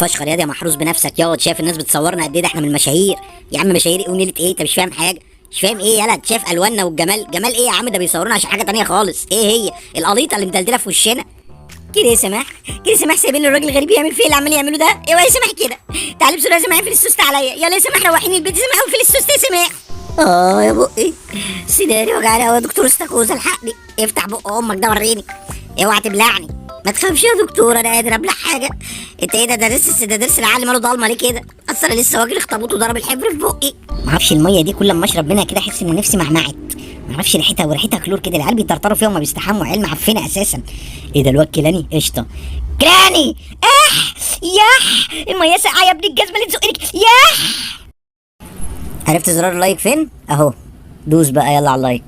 بتفشخر يا محروس بنفسك ياض. شايف الناس بتصورنا قد ايه؟ ده احنا من المشاهير يا عم. مشاهير ايه ونيله ايه؟ انت مش فاهم حاجه. مش فاهم ايه يالا؟ انت شايف الواننا والجمال؟ جمال ايه يا عم؟ ده بيصورونا عشان حاجه تانية خالص. ايه هي القليطه اللي مدلدله في وشنا كده يا سماح؟ كده يا سماح سايبين الراجل الغريب يعمل فيه اللي عمال يعمله ده؟ ايوه يا سماح كده. تعالي بسرعه يا سماح، اقفل السوست عليا. يلا يا سماح روحيني البيت يا سماح، واقفل السوست يا سماح. يا بقي سيداري وجعاني قوي يا دكتور استاكوزا، الحقني. افتح بق امك ده وريني. اوعى تبلعني. ما تخافش يا دكتور، انا قادر ابلع حاجه. انت ايه ده ضرس العقل ماله ضلمه ليه كده؟ اصل انا لسه واكل اخطبوط وضرب الحبر في بقي. ما اعرفش الميه دي كل ما اشرب منها كده احس ان نفسي محمعت. ما اعرفش ريحتها، وريحتها كلور كده. العيال بيطرطروا فيها وما بيستحموا، عيال معفنه اساسا. ايه ده الواد كيلاني؟ قشطه كيلاني. يح الميه ساقعه يا ابن الجزمه اللي تزقني. يح. عرفت زرار اللايك فين؟ اهو. دوس بقى يلا على اللايك.